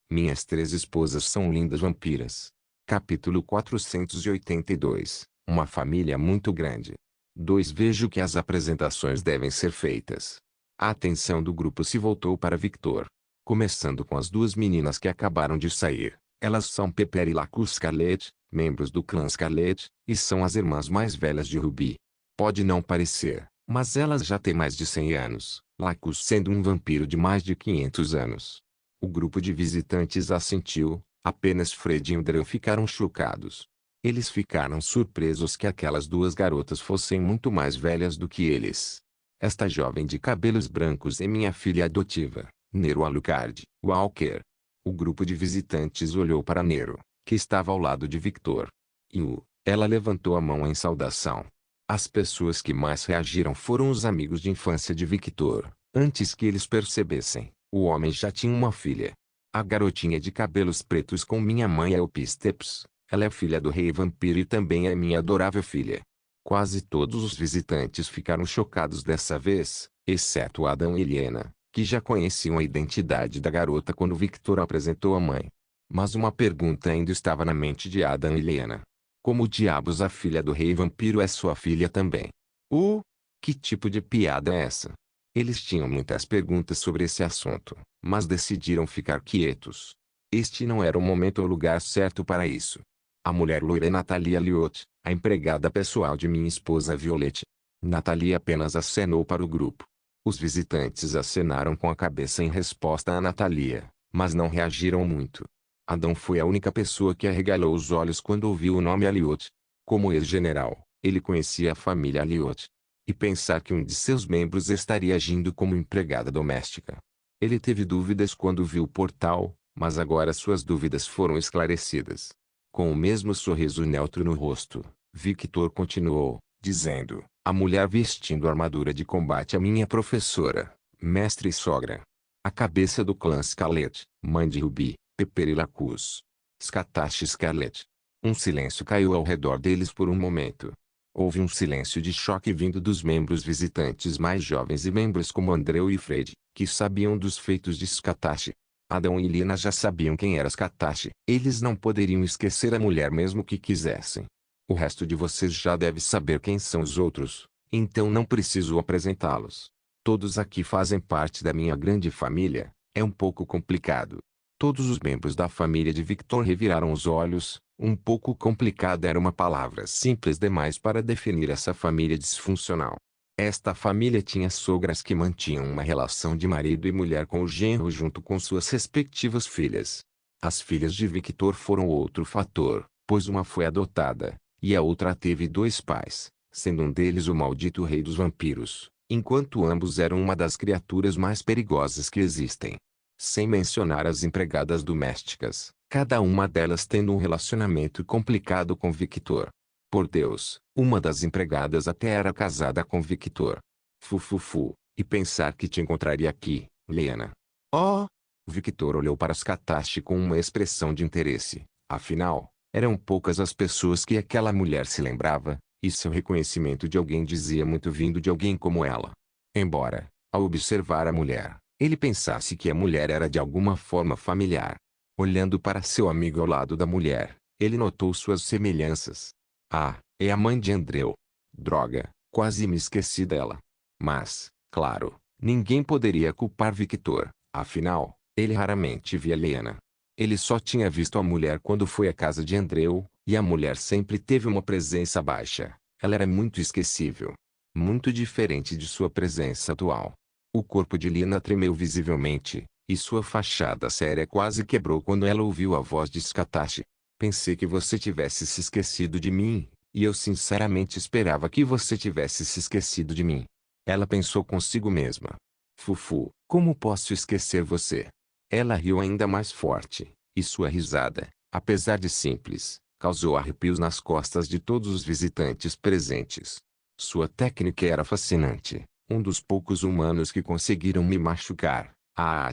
Minhas 3 esposas são lindas vampiras. Capítulo 482. Uma família muito grande. 2. Vejo que as apresentações devem ser feitas. A atenção do grupo se voltou para Victor. Começando com as 2 meninas que acabaram de sair. Elas são Pepper e Lacus Scarlet, membros do clã Scarlet, e são as irmãs mais velhas de Ruby. Pode não parecer, mas elas já têm mais de 100 anos, Lacus sendo um vampiro de mais de 500 anos. O grupo de visitantes assentiu, apenas Fred e Andrew ficaram chocados. Eles ficaram surpresos que aquelas 2 garotas fossem muito mais velhas do que eles. Esta jovem de cabelos brancos é minha filha adotiva, Nero Alucard Walker. O grupo de visitantes olhou para Nero, que estava ao lado de Victor. Ela levantou a mão em saudação. As pessoas que mais reagiram foram os amigos de infância de Victor. Antes que eles percebessem, o homem já tinha uma filha. A garotinha de cabelos pretos com minha mãe é Opisteps. Ela é filha do rei vampiro e também é minha adorável filha. Quase todos os visitantes ficaram chocados dessa vez, exceto Adam e Helena, que já conheciam a identidade da garota quando Victor apresentou a mãe. Mas uma pergunta ainda estava na mente de Adam e Helena. Como diabos a filha do rei vampiro é sua filha também? Que tipo de piada é essa? Eles tinham muitas perguntas sobre esse assunto, mas decidiram ficar quietos. Este não era o momento ou lugar certo para isso. A mulher loira é Natalia Liotte, a empregada pessoal de minha esposa Violette. Natalia apenas acenou para o grupo. Os visitantes acenaram com a cabeça em resposta a Natalia, mas não reagiram muito. Adão foi a única pessoa que arregalou os olhos quando ouviu o nome Liotte. Como ex-general, ele conhecia a família Liotte. E pensar que um de seus membros estaria agindo como empregada doméstica. Ele teve dúvidas quando viu o portal, mas agora suas dúvidas foram esclarecidas. Com o mesmo sorriso neutro no rosto, Victor continuou, dizendo: a mulher vestindo armadura de combate é minha professora, mestre e sogra. A cabeça do clã Scarlet, mãe de Ruby, Pepper e Lacus. Scatash Scarlet. Um silêncio caiu ao redor deles por um momento. Houve um silêncio de choque vindo dos membros visitantes mais jovens e membros como Andrew e Fred, que sabiam dos feitos de Scatash. Adão e Lina já sabiam quem era Scatash. Eles não poderiam esquecer a mulher mesmo que quisessem. O resto de vocês já deve saber quem são os outros, então não preciso apresentá-los. Todos aqui fazem parte da minha grande família. É um pouco complicado. Todos os membros da família de Victor reviraram os olhos. Um pouco complicada era uma palavra simples demais para definir essa família disfuncional. Esta família tinha sogras que mantinham uma relação de marido e mulher com o genro junto com suas respectivas filhas. As filhas de Victor foram outro fator, pois uma foi adotada, e a outra teve 2 pais, sendo um deles o maldito rei dos vampiros, enquanto ambos eram uma das criaturas mais perigosas que existem. Sem mencionar as empregadas domésticas, cada uma delas tendo um relacionamento complicado com Victor. Por Deus, uma das empregadas até era casada com Victor. E pensar que te encontraria aqui, Lena. Victor olhou para Scatash com uma expressão de interesse. Afinal, eram poucas as pessoas que aquela mulher se lembrava, e seu reconhecimento de alguém dizia muito vindo de alguém como ela. Embora, ao observar a mulher, ele pensasse que a mulher era de alguma forma familiar. Olhando para seu amigo ao lado da mulher, ele notou suas semelhanças. É a mãe de Andrew. Droga, quase me esqueci dela. Mas, claro, ninguém poderia culpar Victor, afinal, ele raramente via Lena. Ele só tinha visto a mulher quando foi à casa de Andrew, e a mulher sempre teve uma presença baixa. Ela era muito esquecível. Muito diferente de sua presença atual. O corpo de Lena tremeu visivelmente, e sua fachada séria quase quebrou quando ela ouviu a voz de Scatash. Pensei que você tivesse se esquecido de mim, e eu sinceramente esperava que você tivesse se esquecido de mim. Ela pensou consigo mesma. Como posso esquecer você? Ela riu ainda mais forte, e sua risada, apesar de simples, causou arrepios nas costas de todos os visitantes presentes. Sua técnica era fascinante. Um dos poucos humanos que conseguiram me machucar.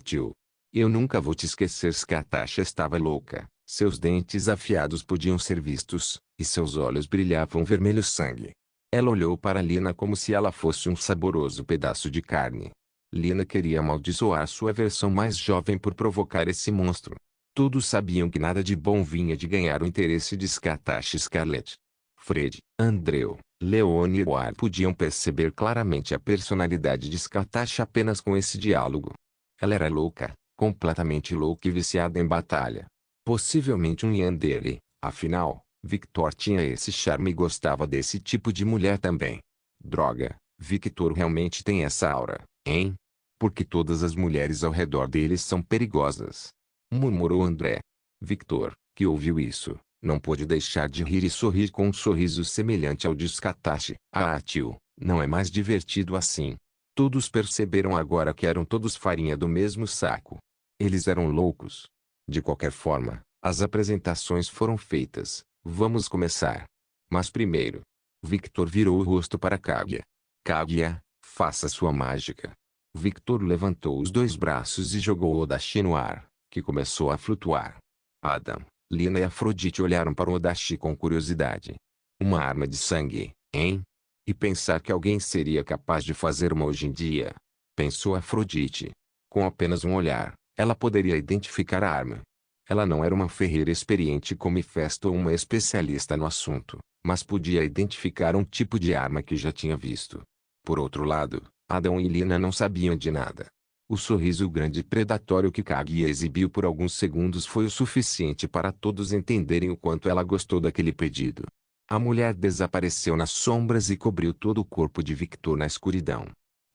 Tio. Eu nunca vou te esquecer. Scatash estava louca. Seus dentes afiados podiam ser vistos, e seus olhos brilhavam vermelho sangue. Ela olhou para Lina como se ela fosse um saboroso pedaço de carne. Lina queria amaldiçoar sua versão mais jovem por provocar esse monstro. Todos sabiam que nada de bom vinha de ganhar o interesse de Scatacha e Scarlett. Fred, Andrew, Leone e Ward podiam perceber claramente a personalidade de Scatacha apenas com esse diálogo. Ela era louca, completamente louca e viciada em batalha. Possivelmente um yandere, afinal, Victor tinha esse charme e gostava desse tipo de mulher também. Droga, Victor realmente tem essa aura, hein? Porque todas as mulheres ao redor dele são perigosas. Murmurou André. Victor, que ouviu isso, não pôde deixar de rir e sorrir com um sorriso semelhante ao de Scatache. Ah, tio, não é mais divertido assim. Todos perceberam agora que eram todos farinha do mesmo saco. Eles eram loucos. De qualquer forma, as apresentações foram feitas. Vamos começar. Mas primeiro, Victor virou o rosto para Kaguya. Kaguya, faça sua mágica. Victor levantou os dois braços e jogou o Odachi no ar, que começou a flutuar. Adam, Lina e Afrodite olharam para o Odachi com curiosidade. Uma arma de sangue, hein? E pensar que alguém seria capaz de fazer uma hoje em dia? Pensou Afrodite. Com apenas um olhar, ela poderia identificar a arma. Ela não era uma ferreira experiente como Hefesto ou uma especialista no assunto, mas podia identificar um tipo de arma que já tinha visto. Por outro lado, Adam e Lina não sabiam de nada. O sorriso grande e predatório que Kaguya exibiu por alguns segundos foi o suficiente para todos entenderem o quanto ela gostou daquele pedido. A mulher desapareceu nas sombras e cobriu todo o corpo de Victor na escuridão.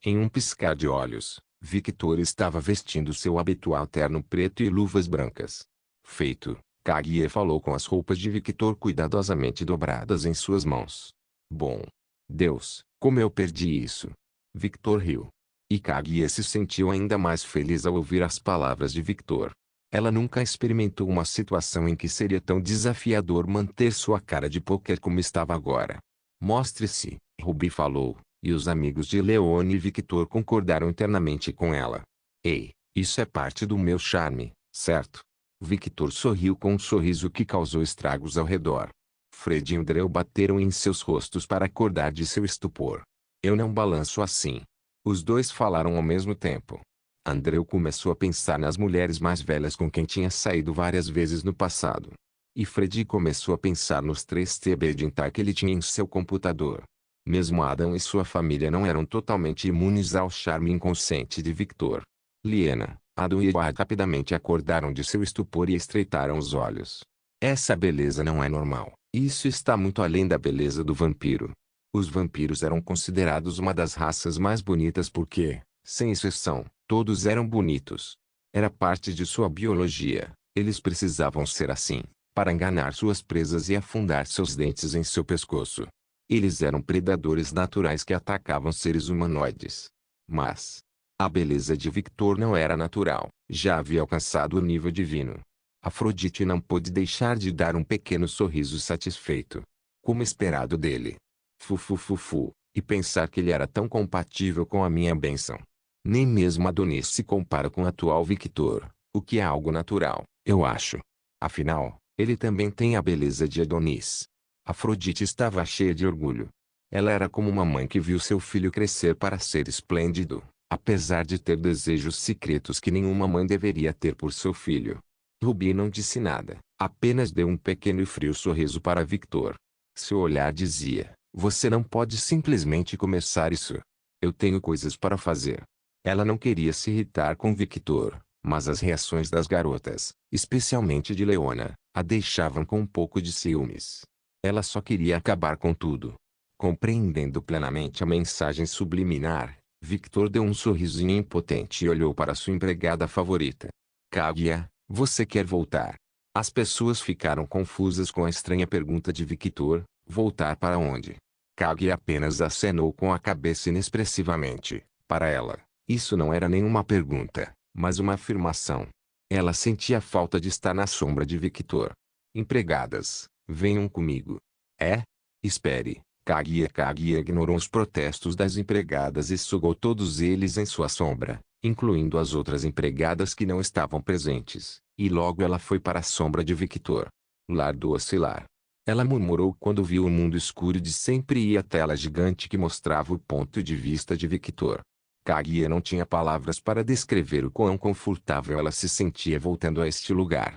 Em um piscar de olhos, Victor estava vestindo seu habitual terno preto e luvas brancas. Feito, Kaguya falou com as roupas de Victor cuidadosamente dobradas em suas mãos. Bom Deus, como eu perdi isso! Victor riu. E Kaguya se sentiu ainda mais feliz ao ouvir as palavras de Victor. Ela nunca experimentou uma situação em que seria tão desafiador manter sua cara de pôquer como estava agora. Mostre-se, Ruby falou, e os amigos de Leone e Victor concordaram internamente com ela. Ei, isso é parte do meu charme, certo? Victor sorriu com um sorriso que causou estragos ao redor. Fred e Andrew bateram em seus rostos para acordar de seu estupor. Eu não balanço assim. Os dois falaram ao mesmo tempo. Andrew começou a pensar nas mulheres mais velhas com quem tinha saído várias vezes no passado. E Fred começou a pensar nos 3 TB de Intar que ele tinha em seu computador. Mesmo Adam e sua família não eram totalmente imunes ao charme inconsciente de Victor. Liena, Adam e Ward rapidamente acordaram de seu estupor e estreitaram os olhos. Essa beleza não é normal. Isso está muito além da beleza do vampiro. Os vampiros eram considerados uma das raças mais bonitas porque, sem exceção, todos eram bonitos. Era parte de sua biologia. Eles precisavam ser assim, para enganar suas presas e afundar seus dentes em seu pescoço. Eles eram predadores naturais que atacavam seres humanoides. Mas a beleza de Victor não era natural, já havia alcançado o nível divino. Afrodite não pôde deixar de dar um pequeno sorriso satisfeito. Como esperado dele. Fufufufu, e pensar que ele era tão compatível com a minha bênção. Nem mesmo Adonis se compara com o atual Victor, o que é algo natural, eu acho. Afinal, ele também tem a beleza de Adonis. Afrodite estava cheia de orgulho. Ela era como uma mãe que viu seu filho crescer para ser esplêndido, apesar de ter desejos secretos que nenhuma mãe deveria ter por seu filho. Ruby não disse nada, apenas deu um pequeno e frio sorriso para Victor. Seu olhar dizia: você não pode simplesmente começar isso. Eu tenho coisas para fazer. Ela não queria se irritar com Victor, mas as reações das garotas, especialmente de Leona, a deixavam com um pouco de ciúmes. Ela só queria acabar com tudo. Compreendendo plenamente a mensagem subliminar, Victor deu um sorrisinho impotente e olhou para sua empregada favorita. Kaguya, você quer voltar? As pessoas ficaram confusas com a estranha pergunta de Victor. Voltar para onde? Kaguya apenas acenou com a cabeça inexpressivamente. Para ela, isso não era nenhuma pergunta, mas uma afirmação. Ela sentia falta de estar na sombra de Victor. Empregadas, venham comigo. É? Espere. Kaguya ignorou os protestos das empregadas e sugou todos eles em sua sombra, incluindo as outras empregadas que não estavam presentes, e logo ela foi para a sombra de Victor. Lar do oscilar. Ela murmurou quando viu o mundo escuro de sempre e a tela gigante que mostrava o ponto de vista de Victor. Kaguya não tinha palavras para descrever o quão confortável ela se sentia voltando a este lugar.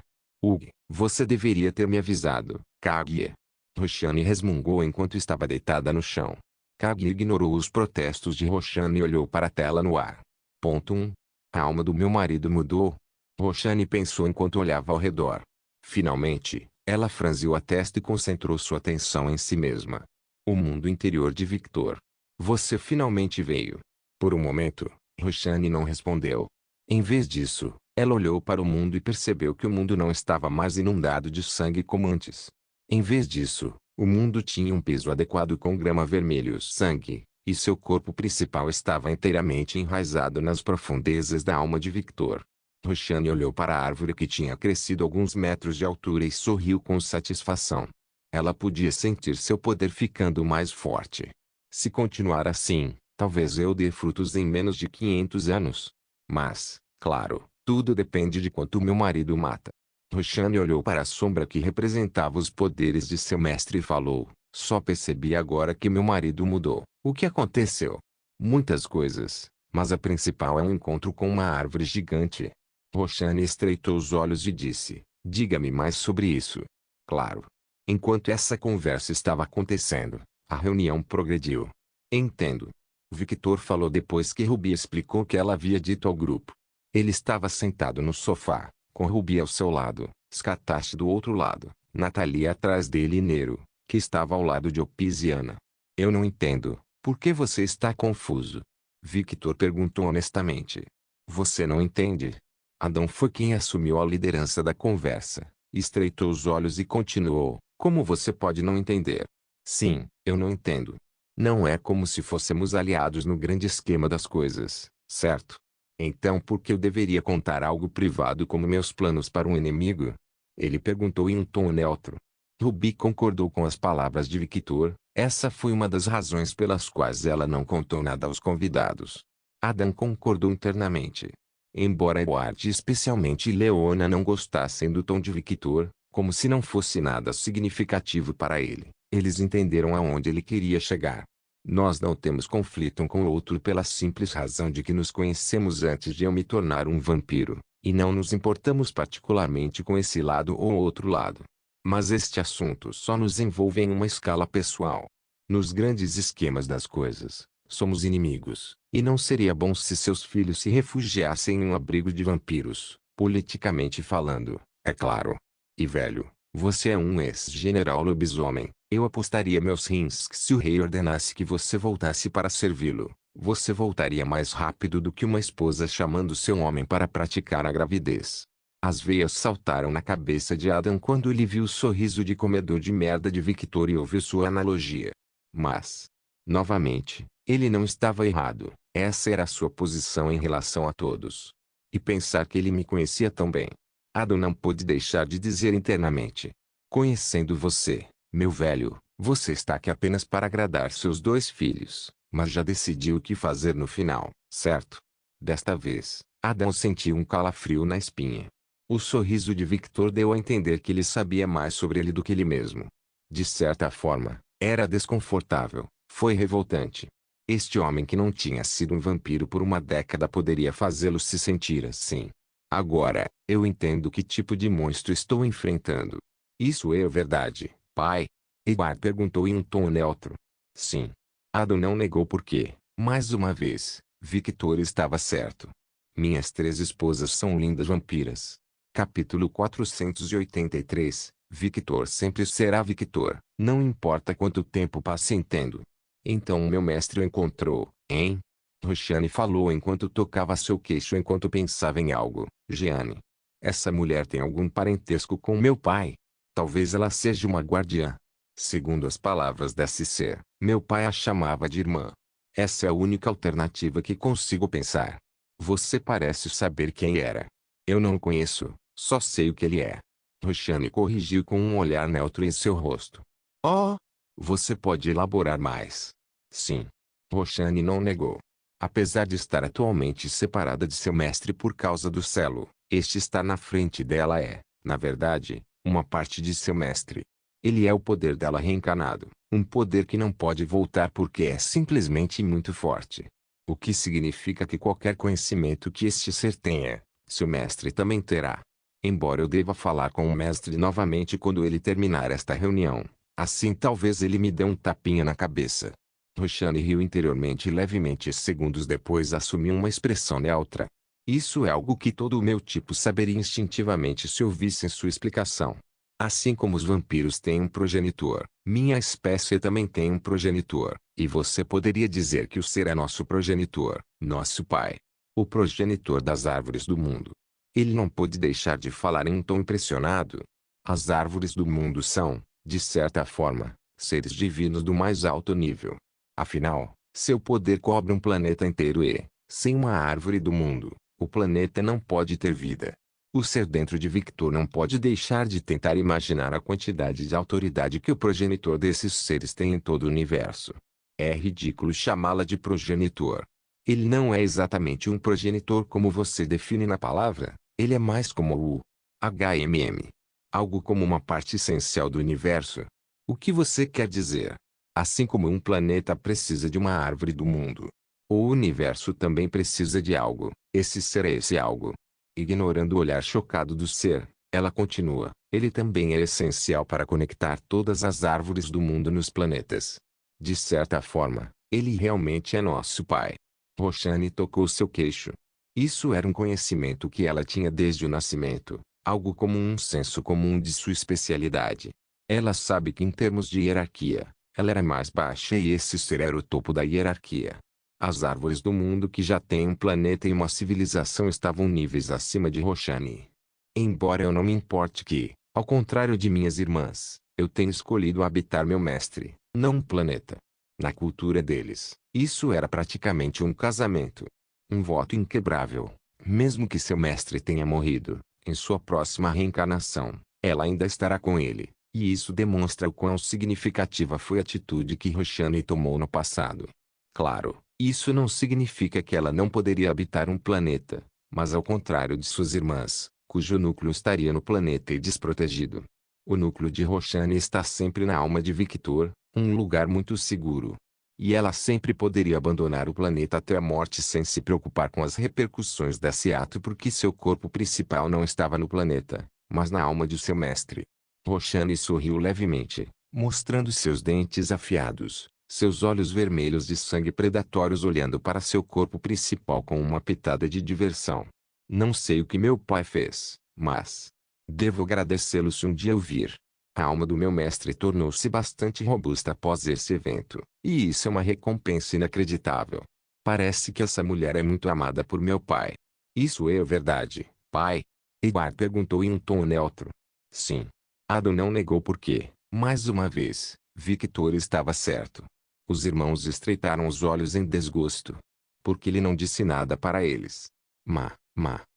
Você deveria ter me avisado, Kaguya. Roshane resmungou enquanto estava deitada no chão. Kaguya ignorou os protestos de Roshane e olhou para a tela no ar. Ponto 1. A alma do meu marido mudou. Roshane pensou enquanto olhava ao redor. Finalmente, ela franziu a testa e concentrou sua atenção em si mesma. O mundo interior de Victor. Você finalmente veio. Por um momento, Roshane não respondeu. Em vez disso, ela olhou para o mundo e percebeu que o mundo não estava mais inundado de sangue como antes. Em vez disso, o mundo tinha um piso adequado com grama vermelho sangue, e seu corpo principal estava inteiramente enraizado nas profundezas da alma de Victor. Roshane olhou para a árvore que tinha crescido alguns metros de altura e sorriu com satisfação. Ela podia sentir seu poder ficando mais forte. Se continuar assim, talvez eu dê frutos em menos de 500 anos. Mas, claro, tudo depende de quanto meu marido mata. Roshane olhou para a sombra que representava os poderes de seu mestre e falou, só percebi agora que meu marido mudou. O que aconteceu? Muitas coisas, mas a principal é um encontro com uma árvore gigante. Roshane estreitou os olhos e disse, diga-me mais sobre isso. Claro. Enquanto essa conversa estava acontecendo, a reunião progrediu. Entendo. Victor falou depois que Ruby explicou o que ela havia dito ao grupo. Ele estava sentado no sofá, com Ruby ao seu lado, Scatache do outro lado, Natalia atrás dele e Nero, que estava ao lado de Opisiana. Eu não entendo, por que você está confuso? Victor perguntou honestamente. Você não entende? Adão foi quem assumiu a liderança da conversa, estreitou os olhos e continuou, como você pode não entender? Sim, eu não entendo. Não é como se fôssemos aliados no grande esquema das coisas, certo? Então por que eu deveria contar algo privado como meus planos para um inimigo? Ele perguntou em um tom neutro. Ruby concordou com as palavras de Victor, essa foi uma das razões pelas quais ela não contou nada aos convidados. Adam concordou internamente. Embora Edward e especialmente Leona não gostassem do tom de Victor, como se não fosse nada significativo para ele, eles entenderam aonde ele queria chegar. Nós não temos conflito um com o outro pela simples razão de que nos conhecemos antes de eu me tornar um vampiro, e não nos importamos particularmente com esse lado ou outro lado. Mas este assunto só nos envolve em uma escala pessoal. Nos grandes esquemas das coisas, somos inimigos, e não seria bom se seus filhos se refugiassem em um abrigo de vampiros, politicamente falando, é claro. E velho, você é um ex-general lobisomem, eu apostaria meus rins que se o rei ordenasse que você voltasse para servi-lo, você voltaria mais rápido do que uma esposa chamando seu homem para praticar a gravidez. As veias saltaram na cabeça de Adam quando ele viu o sorriso de comedor de merda de Victor e ouviu sua analogia. Mas, novamente, ele não estava errado, essa era a sua posição em relação a todos. E pensar que ele me conhecia tão bem. Adam não pôde deixar de dizer internamente. Conhecendo você, meu velho, você está aqui apenas para agradar seus dois filhos, mas já decidiu o que fazer no final, certo? Desta vez, Adam sentiu um calafrio na espinha. O sorriso de Victor deu a entender que ele sabia mais sobre ele do que ele mesmo. De certa forma, era desconfortável, foi revoltante. Este homem que não tinha sido um vampiro por uma década poderia fazê-lo se sentir assim. Agora, eu entendo que tipo de monstro estou enfrentando. Isso é verdade, pai? Edward perguntou em um tom neutro. Sim. Adam não negou porque, mais uma vez, Victor estava certo. Minhas 3 esposas são lindas vampiras. Capítulo 483, Victor sempre será Victor, não importa quanto tempo passe entendo. Então meu mestre o encontrou, hein? Roshane falou enquanto tocava seu queixo enquanto pensava em algo. Jeanne. Essa mulher tem algum parentesco com meu pai? Talvez ela seja uma guardiã. Segundo as palavras desse ser, meu pai a chamava de irmã. Essa é a única alternativa que consigo pensar. Você parece saber quem era. Eu não o conheço, só sei o que ele é. Roshane corrigiu com um olhar neutro em seu rosto. Oh! Você pode elaborar mais. Sim. Roshane não negou. Apesar de estar atualmente separada de seu mestre por causa do selo, este estar na frente dela é, na verdade, uma parte de seu mestre. Ele é o poder dela reencarnado, um poder que não pode voltar porque é simplesmente muito forte. O que significa que qualquer conhecimento que este ser tenha, seu mestre também terá. Embora eu deva falar com o mestre novamente quando ele terminar esta reunião, assim talvez ele me dê um tapinha na cabeça. Roshani riu interiormente e levemente e segundos depois assumiu uma expressão neutra. Isso é algo que todo o meu tipo saberia instintivamente se ouvissem sua explicação. Assim como os vampiros têm um progenitor, minha espécie também tem um progenitor, e você poderia dizer que o ser é nosso progenitor, nosso pai. O progenitor das árvores do mundo. Ele não pôde deixar de falar em um tom impressionado. As árvores do mundo são, de certa forma, seres divinos do mais alto nível. Afinal, seu poder cobre um planeta inteiro e, sem uma árvore do mundo, o planeta não pode ter vida. O ser dentro de Victor não pode deixar de tentar imaginar a quantidade de autoridade que o progenitor desses seres tem em todo o universo. É ridículo chamá-la de progenitor. Ele não é exatamente um progenitor como você define na palavra, ele é mais como o HMM. Algo como uma parte essencial do universo. O que você quer dizer? Assim como um planeta precisa de uma árvore do mundo. O universo também precisa de algo, esse ser é esse algo. Ignorando o olhar chocado do ser, ela continua, ele também é essencial para conectar todas as árvores do mundo nos planetas. De certa forma, ele realmente é nosso pai. Roshani tocou seu queixo. Isso era um conhecimento que ela tinha desde o nascimento, algo como um senso comum de sua especialidade. Ela sabe que em termos de hierarquia, ela era mais baixa e esse ser era o topo da hierarquia. As árvores do mundo que já têm um planeta e uma civilização estavam níveis acima de Roshani. Embora eu não me importe que, ao contrário de minhas irmãs, eu tenha escolhido habitar meu mestre, não um planeta. Na cultura deles, isso era praticamente um casamento. Um voto inquebrável. Mesmo que seu mestre tenha morrido, em sua próxima reencarnação, ela ainda estará com ele. E isso demonstra o quão significativa foi a atitude que Roshani tomou no passado. Claro, isso não significa que ela não poderia habitar um planeta, mas ao contrário de suas irmãs, cujo núcleo estaria no planeta e desprotegido. O núcleo de Roshani está sempre na alma de Victor, um lugar muito seguro. E ela sempre poderia abandonar o planeta até a morte sem se preocupar com as repercussões desse ato porque seu corpo principal não estava no planeta, mas na alma de seu mestre. Roshani sorriu levemente, mostrando seus dentes afiados, seus olhos vermelhos de sangue predatórios olhando para seu corpo principal com uma pitada de diversão. Não sei o que meu pai fez, mas devo agradecê-lo se um dia eu vir. A alma do meu mestre tornou-se bastante robusta após esse evento, e isso é uma recompensa inacreditável. Parece que essa mulher é muito amada por meu pai. Isso é verdade, pai? Edward perguntou em um tom neutro. Sim. Adam não negou porque, mais uma vez, Victor estava certo. Os irmãos estreitaram os olhos em desgosto. Porque ele não disse nada para eles.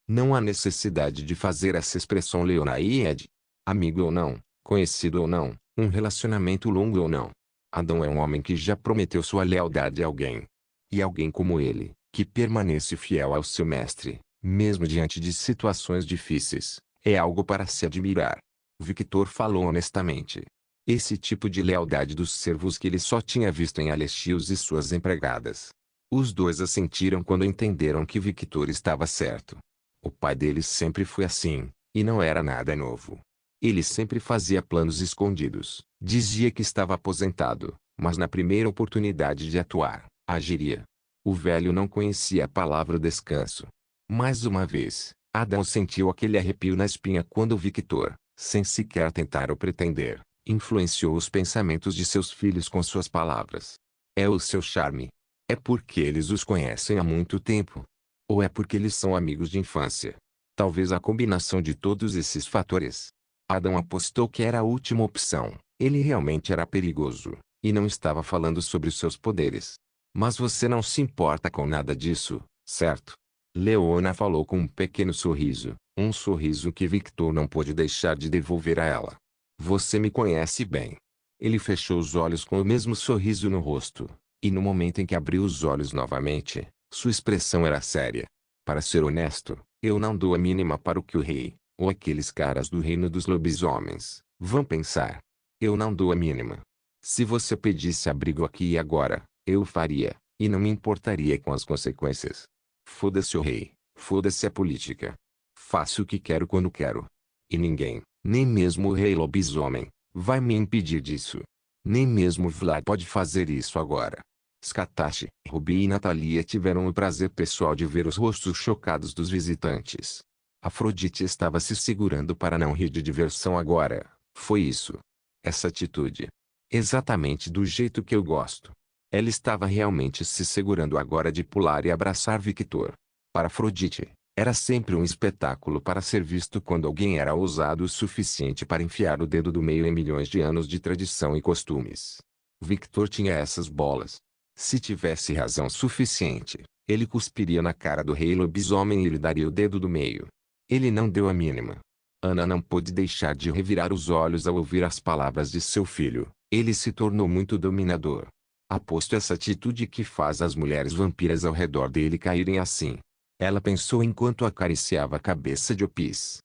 Não há necessidade de fazer essa expressão Leona e Ed. Amigo ou não, conhecido ou não, um relacionamento longo ou não. Adão é um homem que já prometeu sua lealdade a alguém. E alguém como ele, que permanece fiel ao seu mestre, mesmo diante de situações difíceis, é algo para se admirar. Victor falou honestamente. Esse tipo de lealdade dos servos que ele só tinha visto em Alexios e suas empregadas. Os dois assentiram quando entenderam que Victor estava certo. O pai deles sempre foi assim, e não era nada novo. Ele sempre fazia planos escondidos, dizia que estava aposentado, mas na primeira oportunidade de atuar, agiria. O velho não conhecia a palavra descanso. Mais uma vez, Adão sentiu aquele arrepio na espinha quando Victor, sem sequer tentar ou pretender, influenciou os pensamentos de seus filhos com suas palavras. É o seu charme. É porque eles os conhecem há muito tempo. Ou é porque eles são amigos de infância. Talvez a combinação de todos esses fatores. Adão apostou que era a última opção. Ele realmente era perigoso, e não estava falando sobre os seus poderes. Mas você não se importa com nada disso, certo? Leona falou com um pequeno sorriso, um sorriso que Victor não pôde deixar de devolver a ela. Você me conhece bem. Ele fechou os olhos com o mesmo sorriso no rosto, e no momento em que abriu os olhos novamente, sua expressão era séria. Para ser honesto, eu não dou a mínima para o que o rei, ou aqueles caras do reino dos lobisomens, vão pensar. Eu não dou a mínima. Se você pedisse abrigo aqui e agora, eu faria, e não me importaria com as consequências. Foda-se o rei, foda-se a política. Faço o que quero quando quero. E ninguém, nem mesmo o rei lobisomem, vai me impedir disso. Nem mesmo Vlad pode fazer isso agora. Scatache, Ruby e Natalia tiveram o prazer pessoal de ver os rostos chocados dos visitantes. Afrodite estava se segurando para não rir de diversão agora. Foi isso. Essa atitude. Exatamente do jeito que eu gosto. Ela estava realmente se segurando agora de pular e abraçar Victor. Para Afrodite, era sempre um espetáculo para ser visto quando alguém era ousado o suficiente para enfiar o dedo do meio em milhões de anos de tradição e costumes. Victor tinha essas bolas. Se tivesse razão suficiente, ele cuspiria na cara do rei lobisomem e lhe daria o dedo do meio. Ele não deu a mínima. Ana não pôde deixar de revirar os olhos ao ouvir as palavras de seu filho. Ele se tornou muito dominador. Aposto essa atitude que faz as mulheres vampiras ao redor dele caírem assim. Ela pensou enquanto acariciava a cabeça de Opis.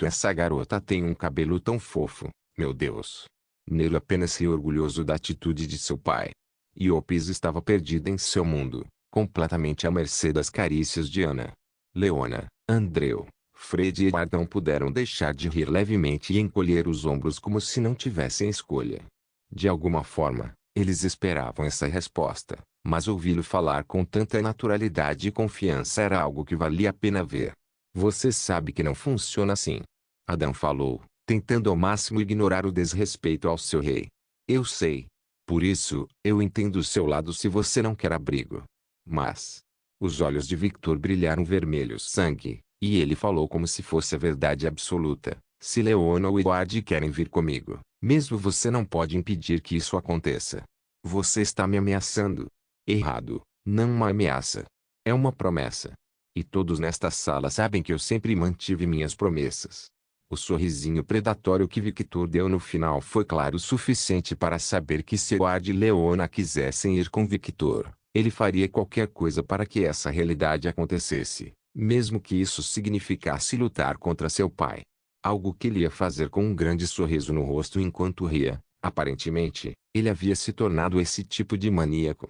Essa garota tem um cabelo tão fofo, meu Deus. Nero apenas ria orgulhoso da atitude de seu pai. E Opis estava perdida em seu mundo, completamente à mercê das carícias de Ana. Leona, Andreu, Fred e Eduardo não puderam deixar de rir levemente e encolher os ombros como se não tivessem escolha. De alguma forma, eles esperavam essa resposta, mas ouvi-lo falar com tanta naturalidade e confiança era algo que valia a pena ver. Você sabe que não funciona assim. Adão falou, tentando ao máximo ignorar o desrespeito ao seu rei. Eu sei. Por isso, eu entendo o seu lado se você não quer abrigo. Mas... Os olhos de Victor brilharam vermelho sangue, e ele falou como se fosse a verdade absoluta. Se Leona ou Eduardo querem vir comigo, mesmo você não pode impedir que isso aconteça. Você está me ameaçando. Errado, não uma ameaça. É uma promessa. E todos nesta sala sabem que eu sempre mantive minhas promessas. O sorrisinho predatório que Victor deu no final foi claro o suficiente para saber que se Eduardo e Leona quisessem ir com Victor, ele faria qualquer coisa para que essa realidade acontecesse, mesmo que isso significasse lutar contra seu pai. Algo que ele ia fazer com um grande sorriso no rosto enquanto ria. Aparentemente, ele havia se tornado esse tipo de maníaco.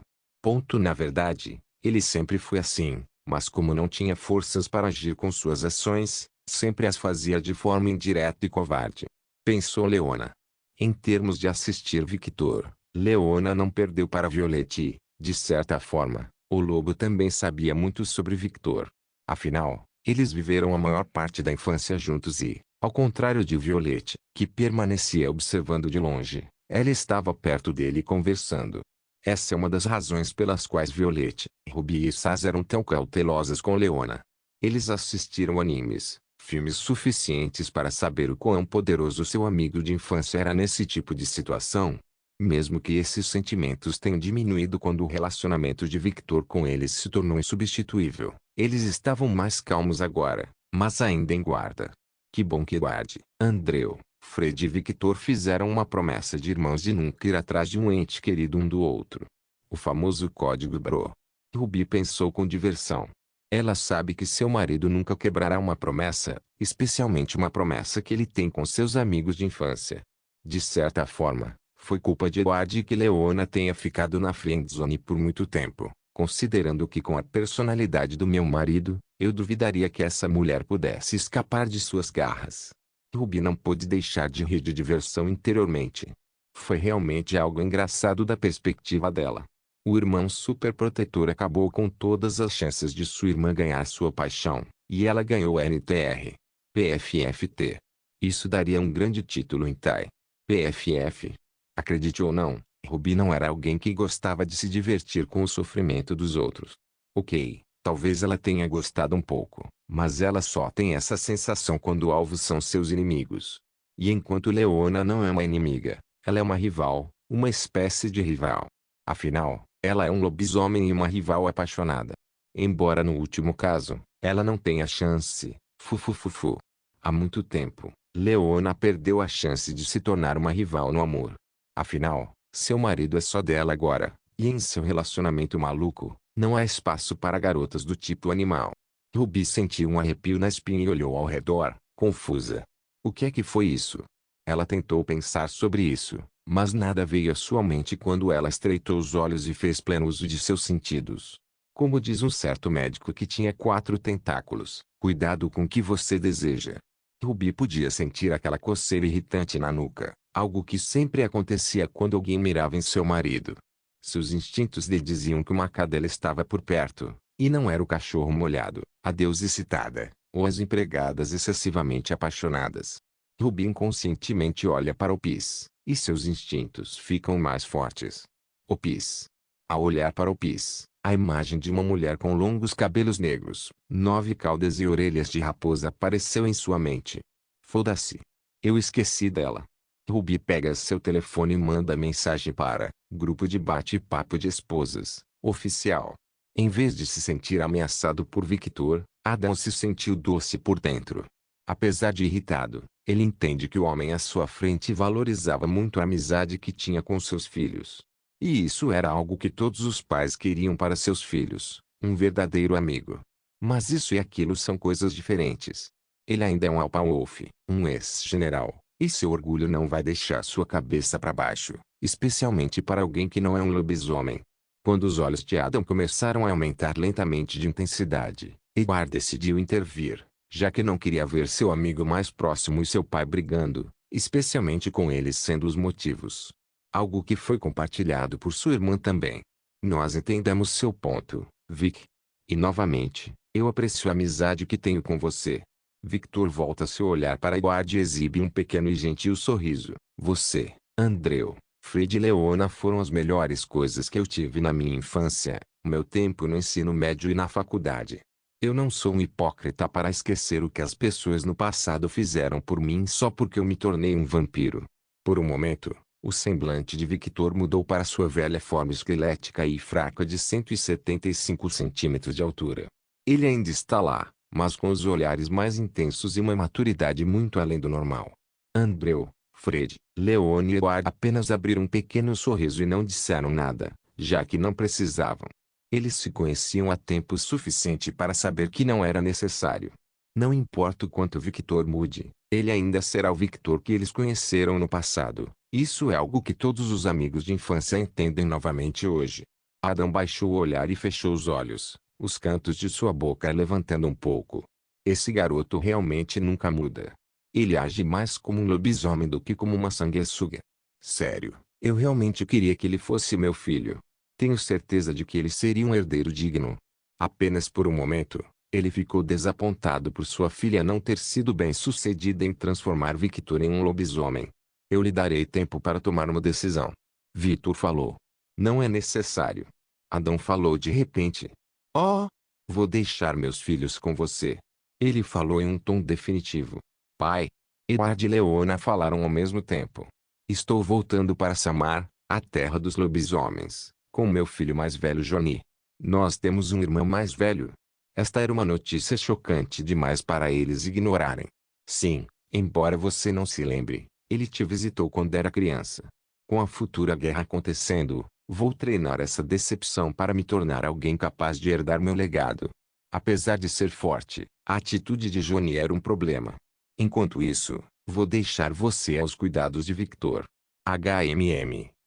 Na verdade, ele sempre foi assim, mas como não tinha forças para agir com suas ações, sempre as fazia de forma indireta e covarde. Pensou Leona. Em termos de assistir Victor, Leona não perdeu para Violette e, de certa forma, o lobo também sabia muito sobre Victor. Afinal, eles viveram a maior parte da infância juntos e, ao contrário de Violette, que permanecia observando de longe, ela estava perto dele conversando. Essa é uma das razões pelas quais Violette, Ruby e Saz eram tão cautelosas com Leona. Eles assistiram animes, filmes suficientes para saber o quão poderoso seu amigo de infância era nesse tipo de situação. Mesmo que esses sentimentos tenham diminuído quando o relacionamento de Victor com eles se tornou insubstituível, eles estavam mais calmos agora, mas ainda em guarda. Que bom que Eduardo, Andreu, Fred e Victor fizeram uma promessa de irmãos de nunca ir atrás de um ente querido um do outro. O famoso código Bro. Ruby pensou com diversão. Ela sabe que seu marido nunca quebrará uma promessa, especialmente uma promessa que ele tem com seus amigos de infância. De certa forma, foi culpa de Eduardo que Leona tenha ficado na friendzone por muito tempo, considerando que com a personalidade do meu marido, eu duvidaria que essa mulher pudesse escapar de suas garras. Ruby não pôde deixar de rir de diversão interiormente. Foi realmente algo engraçado da perspectiva dela. O irmão superprotetor acabou com todas as chances de sua irmã ganhar sua paixão, e ela ganhou NTR. PFFT. Isso daria um grande título em Tai. PFF. Acredite ou não, Ruby não era alguém que gostava de se divertir com o sofrimento dos outros. Ok, talvez ela tenha gostado um pouco, mas ela só tem essa sensação quando alvos são seus inimigos. E enquanto Leona não é uma inimiga, ela é uma rival, uma espécie de rival. Afinal, ela é um lobisomem e uma rival apaixonada. Embora no último caso, ela não tenha chance. Fufufufu. Há muito tempo, Leona perdeu a chance de se tornar uma rival no amor. Afinal, seu marido é só dela agora, e em seu relacionamento maluco, não há espaço para garotas do tipo animal. Ruby sentiu um arrepio na espinha e olhou ao redor, confusa. O que é que foi isso? Ela tentou pensar sobre isso, mas nada veio à sua mente quando ela estreitou os olhos e fez pleno uso de seus sentidos. Como diz um certo médico que tinha 4 tentáculos, cuidado com o que você deseja. Ruby podia sentir aquela coceira irritante na nuca, algo que sempre acontecia quando alguém mirava em seu marido. Seus instintos lhe diziam que uma cadela estava por perto, e não era o cachorro molhado, a deusa excitada, ou as empregadas excessivamente apaixonadas. Ruby inconscientemente olha para o Pis, e seus instintos ficam mais fortes. O Pis. Ao olhar para o Pis, a imagem de uma mulher com longos cabelos negros, 9 caudas e orelhas de raposa apareceu em sua mente. Foda-se. Eu esqueci dela. Ruby pega seu telefone e manda mensagem para Grupo de Bate-Papo de Esposas, oficial. Em vez de se sentir ameaçado por Victor, Adam se sentiu doce por dentro. Apesar de irritado, ele entende que o homem à sua frente valorizava muito a amizade que tinha com seus filhos. E isso era algo que todos os pais queriam para seus filhos, um verdadeiro amigo. Mas isso e aquilo são coisas diferentes. Ele ainda é um Alpha Wolf, um ex-general, e seu orgulho não vai deixar sua cabeça para baixo, especialmente para alguém que não é um lobisomem. Quando os olhos de Adam começaram a aumentar lentamente de intensidade, Edward decidiu intervir, já que não queria ver seu amigo mais próximo e seu pai brigando, especialmente com eles sendo os motivos. Algo que foi compartilhado por sua irmã também. Nós entendemos seu ponto, Vic. E novamente, eu aprecio a amizade que tenho com você. Victor volta seu olhar para Edward e exibe um pequeno e gentil sorriso. Você, Andrew, Fred e Leona foram as melhores coisas que eu tive na minha infância, meu tempo no ensino médio e na faculdade. Eu não sou um hipócrita para esquecer o que as pessoas no passado fizeram por mim só porque eu me tornei um vampiro. Por um momento, o semblante de Victor mudou para sua velha forma esquelética e fraca de 175 centímetros de altura. Ele ainda está lá, mas com os olhares mais intensos e uma maturidade muito além do normal. Andrew, Fred, Leone e Edward apenas abriram um pequeno sorriso e não disseram nada, já que não precisavam. Eles se conheciam há tempo suficiente para saber que não era necessário. Não importa o quanto Victor mude, ele ainda será o Victor que eles conheceram no passado. Isso é algo que todos os amigos de infância entendem novamente hoje. Adam baixou o olhar e fechou os olhos, os cantos de sua boca levantando um pouco. Esse garoto realmente nunca muda. Ele age mais como um lobisomem do que como uma sanguessuga. Sério, eu realmente queria que ele fosse meu filho. Tenho certeza de que ele seria um herdeiro digno. Apenas por um momento, ele ficou desapontado por sua filha não ter sido bem-sucedida em transformar Victor em um lobisomem. Eu lhe darei tempo para tomar uma decisão. Victor falou. Não é necessário. Adão falou de repente. Oh, vou deixar meus filhos com você. Ele falou em um tom definitivo. Pai. Edward e Leona falaram ao mesmo tempo. Estou voltando para Samar, a terra dos lobisomens, com meu filho mais velho Johnny. Nós temos um irmão mais velho. Esta era uma notícia chocante demais para eles ignorarem. Sim, embora você não se lembre, ele te visitou quando era criança. Com a futura guerra acontecendo, vou treinar essa decepção para me tornar alguém capaz de herdar meu legado. Apesar de ser forte, a atitude de Johnny era um problema. Enquanto isso, vou deixar você aos cuidados de Victor.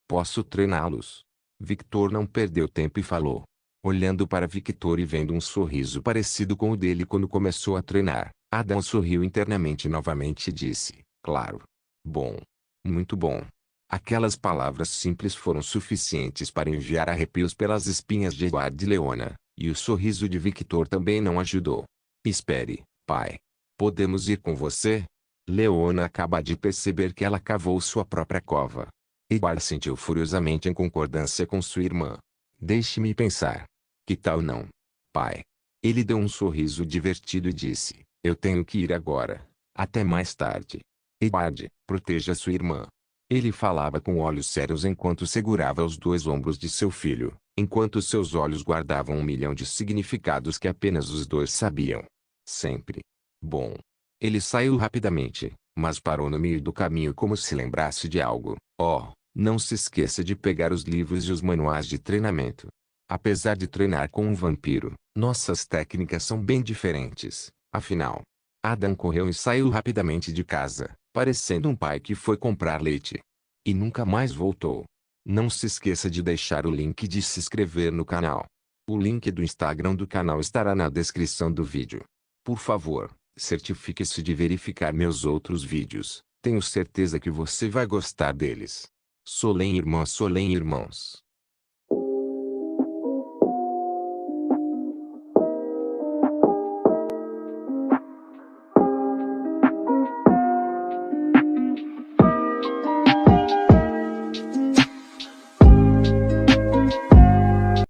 Posso treiná-los? Victor não perdeu tempo e falou. Olhando para Victor e vendo um sorriso parecido com o dele quando começou a treinar, Adam sorriu internamente novamente e disse, claro. Bom. Muito bom. Aquelas palavras simples foram suficientes para enviar arrepios pelas espinhas de Edward e Leona, e o sorriso de Victor também não ajudou. Espere, pai. Podemos ir com você? Leona acaba de perceber que ela cavou sua própria cova. Edward sentiu furiosamente em concordância com sua irmã. Deixe-me pensar. Que tal não? Pai. Ele deu um sorriso divertido e disse, eu tenho que ir agora. Até mais tarde. Edward, proteja sua irmã. Ele falava com olhos sérios enquanto segurava os dois ombros de seu filho, enquanto seus olhos guardavam 1 milhão de significados que apenas os dois sabiam. Sempre. Bom. Ele saiu rapidamente, mas parou no meio do caminho como se lembrasse de algo. Oh, não se esqueça de pegar os livros e os manuais de treinamento. Apesar de treinar com um vampiro, nossas técnicas são bem diferentes, afinal. Adam correu e saiu rapidamente de casa, parecendo um pai que foi comprar leite. E nunca mais voltou. Não se esqueça de deixar o link de se inscrever no canal. O link do Instagram do canal estará na descrição do vídeo. Por favor, Certifique-se de verificar meus outros vídeos. Tenho certeza que você vai gostar deles. Solem irmãos.